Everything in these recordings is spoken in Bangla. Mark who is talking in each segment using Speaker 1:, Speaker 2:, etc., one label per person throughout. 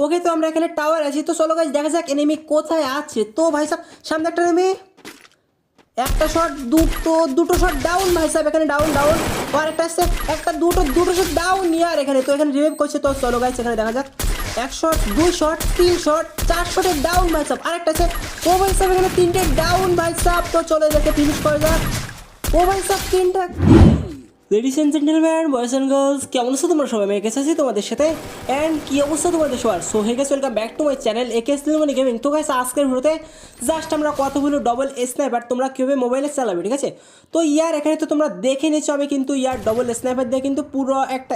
Speaker 1: ওকে, তো আমরা এখানে টাওয়ার আছি, তো চলো গাইস দেখা যাক এনিমি কোথায় আছে। তো ভাই সাহেব সামনে একটা এনিমি, একটা শট, দুটো শট ডাউন ভাই সাহেব, এখানে ডাউন ডাউন। আর একটা আসছে, একটা দুটো শট ডাউন ইয়ার এখানে। তো এখানে রিভাইভ করছে, তো চলো গাইস এখানে দেখা যাক। এক শট, দুই শট, তিন শট, চার শটে ডাউন ভাই সাহেব। আরেকটা আছে, ও ভাই সাহেব এখানে তিনটে ডাউন ভাই সাহেব। তো চলো এদেরকে ফিনিশ করা যাক। ও ভাই সাহেব তিনটা। Ladies and gentleman, boys and girls, কেমন আছো তোমরা সবাই? আমি একে আছি তোমাদের সাথে। অ্যান্ড কী অবস্থা তোমাদের সবার? So hey guys, welcome back to my channel AK সিনেমানি গেমিং। তো গাইস আজকের ভিডিওতে জাস্ট আমরা কতগুলো ডবল স্নাইপার তোমরা কীভাবে মোবাইলে চালাবে, ঠিক আছে? তো ইয়ার এখানে তো তোমরা দেখে নিচ্ছ, আমি কিন্তু ইয়ার ডবল স্নাইপার দিয়ে কিন্তু পুরো একটা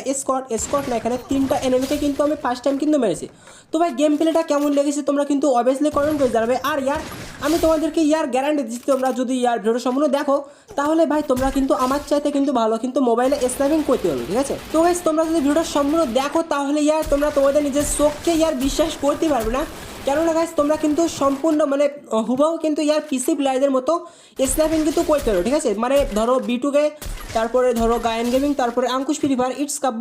Speaker 1: স্কট না, এখানে তিনটা এনিমিকে কিন্তু আমি ফার্স্ট টাইম কিন্তু মেরেছি। তো ভাই গেম প্লেটা কেমন লেগেছে তোমরা কিন্তু অবভিয়াসলি কমেন্ট করে জানাবে। আর ইয়ার আমি তোমাদেরকে ইয়ার গ্যারান্টি দিচ্ছি, তোমরা যদি ইয়ার ভিডিওটা সম্পূর্ণ দেখো তাহলে ভাই তোমরা কিন্তু আমার চাইতে কিন্তু ভালো কিন্তু মোবাইলে স্নাইপিং করতে পারবে, ঠিক আছে? তো গাইস তোমরা যদি ভিডিওটা সম্পূর্ণ দেখো তাহলে ইয়ার তোমরা তোমাদের নিজের চোখকে ইয়ার বিশ্বাস করতে পারবে না। কেননা গাইস তোমরা কিন্তু সম্পূর্ণ মানে হুবাহু কিন্তু ইয়ার পিসি প্লেয়ারদের মতো স্ন্যাপিং কিন্তু করতে পারো, ঠিক আছে? মানে ধরো বিটুকে, তারপরে ধরো গায়ন গেমিং, তারপরে আঙ্কুশ ফ্রি ফায়ার, ইটস কাব্য,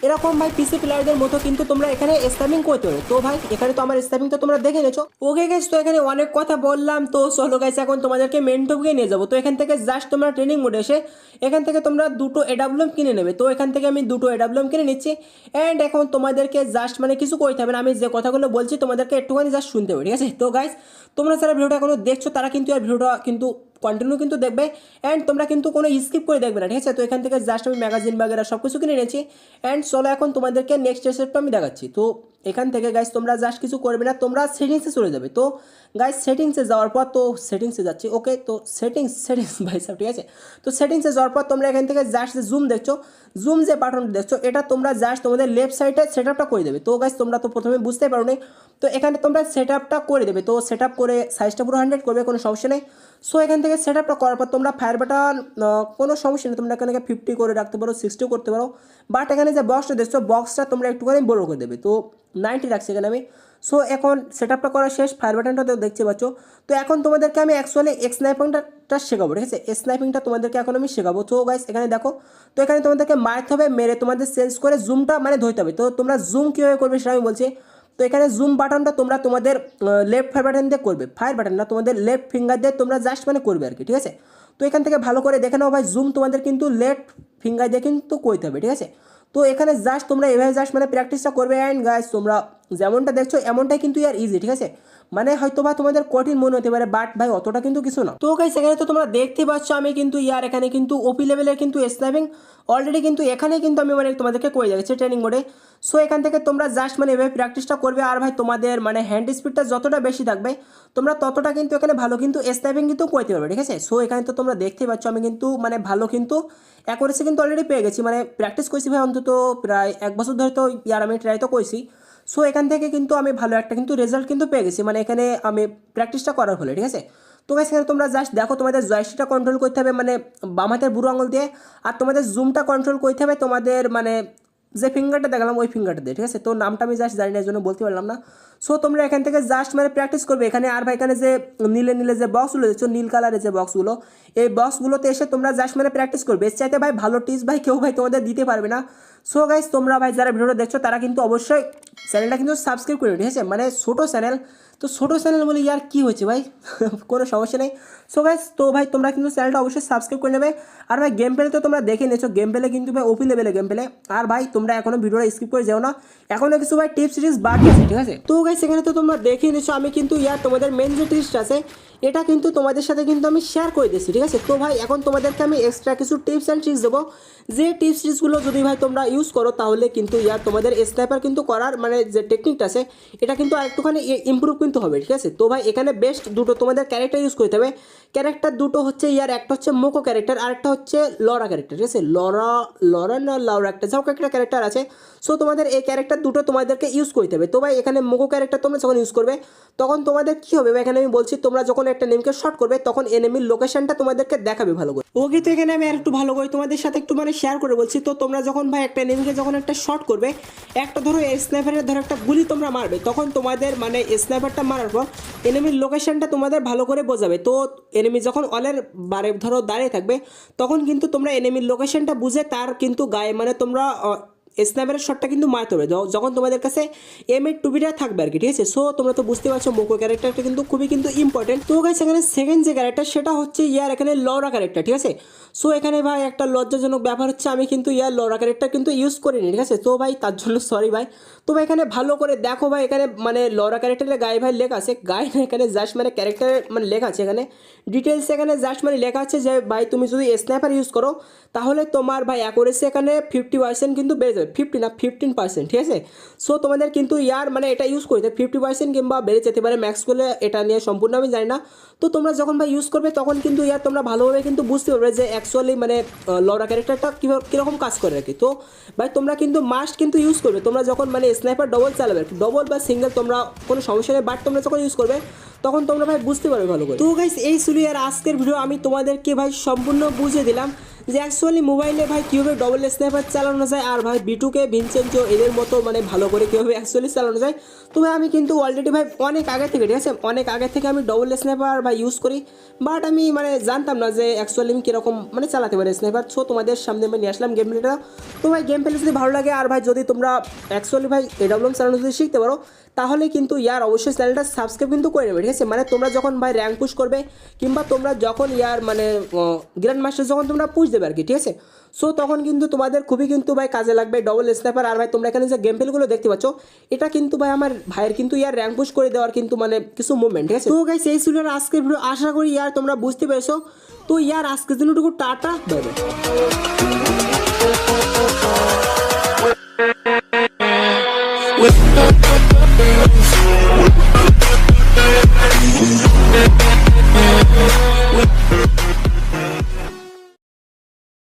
Speaker 1: এরকম ভাই পিসি প্লেয়ারদের মতো কিন্তু তোমরা এখানে স্ন্যাপিং করতে পারো। তো ভাই এখানে তো আমার স্ন্যাপিং তো তোমরা দেখে নিয়েছো। ওকে গাইস, তো এখানে অনেক কথা বললাম, তো চলো গাইস এখন তোমাদেরকে মেন টপিকে নিয়ে যাবো। তো এখান থেকে জাস্ট তোমরা ট্রেনিং মোডে এসে এখান থেকে তোমরা দুটো এডাব্লিউএম কিনে নেবে। তো এখান থেকে আমি দুটো এডাব্লিউএম কিনে নিচ্ছি। অ্যান্ড এখন তোমাদেরকে জাস্ট মানে কিছু করতে হবে না, আমি যে কথাগুলো বলছি তোমাদেরকে একটুখানি জাস্ট শুনতে হবে, ঠিক আছে? তো গাইস তোমরা যারা ভিডিওটা এখনো দেখছো তারা কিন্তু আর ভিডিওটা কিন্তু কন্টিনিউ কিন্তু দেখবে। অ্যান্ড তোমরা কিন্তু কোনো স্কিপ করে দেখবে না, ঠিক আছে? তো এখান থেকে জাস্ট আমি ম্যাগাজিন বাগেরা সব কিছু কিনে নিয়েছি। অ্যান্ড চলো এখন তোমাদেরকে নেক্সট স্টেপটা আমি দেখাচ্ছি। তো এখান থেকে গাইস তোমরা জাস্ট কিছু করবে না, তোমরা সেটিংসে চলে যাবে। তো গাইস সেটিংসে যাওয়ার পর, তো সেটিংসে যাচ্ছি, ওকে? তো সেটিংস ভাই সব ঠিক আছে। তো সেটিংসে যাওয়ার পর তোমরা এখান থেকে জাস্ট জুম দেখছো, জুম যে বাটনটা দেখছো এটা তোমরা জাস্ট তোমাদের লেফট সাইডে সেট আপটা করে দেবে। তো গাইস তোমরা তো প্রথমে বুঝতে পারো নি, তো এখানে তোমরা সেট আপটা করে দেবে। তো সেট আপ করে সাইজটা পুরো 100 করবে, কোনো সমস্যা নেই। সো এখান থেকে সেট আপটা করার পর তোমরা ফায়ার বাটন কোনো সমস্যা নেই, তোমরা এখানে 50 করে রাখতে পারো, 60 করতে পারো। বাট এখানে যে বক্সটা দেখছো বক্সটা তোমরা একটুখানি বড় করে দেবে। তো 90 রাখছি এখানে আমি। সো এখন সেট আপটা করা শেষ, ফায়ার বাটনটা তো দেখতে পাচ্ছ। তো এখন তোমাদেরকে আমি অ্যাকচুয়ালি স্নাইপিংটা শেখাবো, ঠিক আছে? স্নাইপিংটা তোমাদেরকে এখন আমি শেখাবো। তো গাইস এখানে দেখো, তো এখানে তোমাদেরকে মারতে হবে, মেরে তোমাদের চেঞ্জ করে জুমটা মানে ধরতে হবে। তো তোমরা জুম কীভাবে করবে সেটা আমি বলছি। তো এখানে জুম বাটনটা তোমরা তোমাদের লেফট ফায়ার বাটন দিয়ে করবে, ফায়ার বাটন না, তোমাদের লেফট ফিঙ্গার দিয়ে তোমরা জাস্ট মানে করবে আর কি, ঠিক আছে? তো এখান থেকে ভালো করে দেখে নাও ভাই, জুম তোমাদের কিন্তু লেফট ফিঙ্গার দিয়ে কিন্তু করতে হবে, ঠিক আছে? তো এখানে জাস্ট তোমরা এভাবে জাস্ট মানে প্র্যাকটিসটা করবে। অ্যান্ড গাইস তোমরা যেমনটা দেখছো এমনটাই কিন্তু ইয়ার ইজি, ঠিক আছে? মানে হয়তো বা তোমাদের কঠিন মনে হতে পারে, বাট ভাই অতটা কিন্তু কিছু না। তো গাইস এখানে তো তোমরা দেখতে পাচ্ছ আমি কিন্তু ইয়ার এখানে কিন্তু ওপি লেভেলের কিন্তু স্নাইপিং অলরেডি কিন্তু এখানে কিন্তু আমি মানে তোমাদেরকে করে যাচ্ছি ট্রেনিং মোডে। সো এখান থেকে তোমরা জাস্ট মানে এভাবে প্র্যাকটিসটা করবে। আর ভাই তোমাদের মানে হ্যান্ড স্পিডটা যতটা বেশি থাকবে তোমরা ততটা কিন্তু এখানে ভালো কিন্তু স্নাইপিং কিন্তু করতে পারবে, ঠিক আছে? সো এখানে তো তোমরা দেখতেই পাচ্ছ আমি কিন্তু মানে ভালো কিন্তু অ্যাকুরেসি কিন্তু অলরেডি পেয়ে গেছি, মানে প্র্যাকটিস করছি ভাই অন্তত প্রায় 1 বছর ধরে, তো ইয়ার আমি ট্রাই তো করছি। সো এখান থেকে কিন্তু আমি ভালো একটা কিন্তু রেজাল্ট কিন্তু পেয়ে গেছি, মানে এখানে আমি প্র্যাকটিসটা করার ফলে, ঠিক আছে? তো গাইস এখানে তোমরা জাস্ট দেখো তোমাদের জয়স্টিকটা কন্ট্রোল করতে হবে মানে বাম হাতের বুড়ো আঙুল দিয়ে, আর তোমাদের জুমটা কন্ট্রোল করতে হবে তোমাদের মানে যে ফিঙ্গারটা দেখালাম ওই ফিঙ্গারটা দিয়ে, ঠিক আছে? তো নামটা আমি জাস্ট জানি না, এই জন্য বলতে পারলাম না। সো তোমরা এখান থেকে জাস্ট মানে প্র্যাকটিস করবে এখানে। আর ভাই এখানে যে নীলে নীলে যে বক্সগুলো দেখছো, নীল কালারের যে বক্সগুলো, এই বক্সগুলোতে এসে তোমরা জাস্ট মানে প্র্যাকটিস করবে। এর চাইতে ভাই ভালো টিপস ভাই কেউ ভাই তোমাদের দিতে পারবে না। সো গাইস তোমরা ভাই যারা ভিডিওটা দেখছো তারা কিন্তু অবশ্যই চ্যানেলটা কিন্তু সাবস্ক্রাইব করে, ঠিক আছে? মানে ছোটো চ্যানেল, তো ছোটো চ্যানেল বলে ইয়ার কী হয়েছে ভাই কোনো সমস্যা নেই। সো গাইস তো ভাই তোমরা কিন্তু চ্যানেলটা অবশ্যই সাবস্ক্রাইব করে নেবে। আর ভাই গেম প্লে তো তোমরা দেখে নিয়েছো, গেম প্লে কিন্তু ভাই ওপি লেভেলে গেম প্লে। আর ভাই তোমরা এখনও ভিডিওটা স্কিপ করে যাও না, এখনও কিছু ভাই টিপস সিরিজ বাকি আছে, ঠিক আছে? তো গাইস এখানে তো তোমরা দেখে নিয়েছো আমি কিন্তু ইয়ার তোমাদের মেন যে টিপসটা আছে এটা কিন্তু তোমাদের সাথে কিন্তু আমি শেয়ার করে দিচ্ছি, ঠিক আছে? তো ভাই এখন তোমাদেরকে আমি এক্সট্রা কিছু টিপস অ্যান্ড ট্রিক্স দেবো, যে টিপস ট্রিক্সগুলো যদি ভাই তোমরা ইউজ করো তাহলে কিন্তু ইয়ার তোমাদের স্নাইপার কিন্তু করার মানে যে টেকনিকটা আছে এটা কিন্তু আরেকটুখানি ইমপ্রুভ কিন্তু হবে, ঠিক আছে? তো ভাই এখানে বেস্ট দুটো তোমাদের ক্যারেক্টার ইউজ করতে হবে। ক্যারেক্টার দুটো হচ্ছে ইয়ার, একটা হচ্ছে মোকো ক্যারেক্টার আর একটা হচ্ছে লরা ক্যারেক্টার, ঠিক আছে? লরা না লাউরা একটা যাও একটা ক্যারেক্টার আছে। সো তোমাদের এই ক্যারেক্টার দুটো তোমাদেরকে ইউজ করতে হবে। তো ভাই এখানে মোকো ক্যারেক্টার তোমরা যখন ইউজ করবে তখন তোমাদের কী হবে ভাই, এখানে আমি বলছি তোমরা যখন একটা নেমকে শর্ট করবে তখন এনিমির লোকেশনটা তোমাদেরকে দেখাবে ভালো করে। ওকে, তো এখানে আমি আর একটু ভালো করে তোমাদের সাথে একটু মানে শেয়ার করে বলছি। তো তোমরা যখন ভাই একটা এনিমিকে যখন একটা শর্ট করবে, একটা ধরো স্নাইপারের ধরো একটা গুলি তোমরা মারবে, তখন তোমাদের মানে স্নাইপারটা মারার পর এনিমির লোকেশনটা তোমাদের ভালো করে বোঝাবে। তো এনিমি যখন অলের বারে ধরো দাঁড়িয়ে থাকবে তখন কিন্তু তোমরা এনিমির লোকেশনটা বুঝে তার কিন্তু গায়ে মানে তোমরা স্ন্যাপারের শটটা কিন্তু মারতে হবে যখন তোমাদের কাছে M8 থাকবে আর কি, ঠিক আছে। সো তোমরা তো বুঝতে পারছো মোকো ক্যারেক্টারটা কিন্তু খুবই কিন্তু ইম্পর্টেন্ট। তো গাইস এখানে সেকেন্ড যে ক্যারেক্টার সেটা হচ্ছে ইয়ার এখানে লরা ক্যারেক্টার, ঠিক আছে। সো এখানে ভাই একটা লজ্জাজনক ব্যাপার হচ্ছে আমি কিন্তু ইয়ার লরা ক্যারেক্টার কিন্তু ইউজ করিনি, ঠিক আছে। তো ভাই তার জন্য সরি ভাই। তো ভাই এখানে ভালো করে দেখো ভাই, এখানে মানে লরা ক্যারেক্টারের গায়ে ভাই লেখা আছে, গায়ে না এখানে জাস্ট মানে ক্যারেক্টার মানে লেখা আছে এখানে ডিটেলস, এখানে জাস্ট মানে লেখা আছে যে ভাই তুমি যদি স্ন্যাপার ইউজ করো তাহলে তোমার ভাই অ্যাকুরেসি এখানে 50% কিন্তু বেড়ে যাবে, 50 না 15%, ঠিক আছে। সো তোমাদের কিন্তু ইয়ার মানে এটা ইউজ করতে 50% কিংবা বেড়ে যেতে পারে ম্যাক্স করলে, এটা নিয়ে সম্পূর্ণ আমি জানি না। তো তোমরা যখন ভাই ইউজ করবে তখন কিন্তু ইয়ার তোমরা ভালোভাবে কিন্তু বুঝতে পারবে যে অ্যাকচুয়ালি মানে লরা ক্যারেক্টারটা কীরকম কাজ করে আর কি। তো ভাই তোমরা কিন্তু মাস্ট কিন্তু ইউজ করবে তোমরা যখন মানে স্নাইপার ডবল চালাবে, ডবল বা সিঙ্গেল তোমরা কোনো সমস্যা নেই, বাট তোমরা যখন ইউজ করবে তখন তোমরা ভাই বুঝতে পারবে ভালো করে। তো গাইস এই ছিল আর আজকের ভিডিও, আমি তোমাদেরকে ভাই সম্পূর্ণ বুঝিয়ে দিলাম যে অ্যাকচুয়ালি মোবাইলে ভাই কীভাবে ডবল স্নাইপার চালানো যায়, আর ভাই বিটুকে ভিনসেন্টো এদের মতো মানে ভালো করে কীভাবে অ্যাকচুয়ালি চালানো যায়। তো ভাই আমি কিন্তু অলরেডি ভাই অনেক আগে থেকে, ঠিক আছে, অনেক আগে থেকে আমি ডবল স্নাইপার ভাই ইউজ করি, বাট আমি মানে জানতাম না যে অ্যাকচুয়ালি আমি কীরকম মানে চালাতে পারি স্নাইপার। সো তোমাদের সামনে আমি নিয়ে আসলাম গেম প্লেটা। তো ভাই গেম প্লে যদি ভালো লাগে আর ভাই যদি তোমরা অ্যাকচুয়ালি ভাই এডব্লিউএম চালানো যদি শিখতে পারো তাহলে কিন্তু ইয়ার অবশ্যই চ্যানেলটা সাবস্ক্রাইব কিন্তু করে নেবে, ঠিক আছে। মানে তোমরা যখন ভাই র্যাঙ্ক পুশ করবে কিংবা তোমরা যখন ইয়ার মানে গ্র্যান্ড মাস্টার যখন তোমরা পুশ দেবে আর কি, ঠিক আছে। সো তখন কিন্তু তোমাদের খুবই কিন্তু ভাই কাজে লাগবে ডবল স্ন্যাপার। আর ভাই তোমরা এখানে যে গেম প্লেগুলো দেখতে পাচ্ছ এটা কিন্তু ভাই আমার ভাইয়ের কিন্তু ইয়ার র্যাঙ্ক পুশ করে দেওয়ার কিন্তু মানে কিছু মুভমেন্ট, ঠিক আছে। তো গাইস এই ছিল আজকের ভিডিও, আশা করি ইয়ার তোমরা বুঝতে পেরেছো। তো ইয়ার আজকের দিনটুকু টাটা বাই বাই।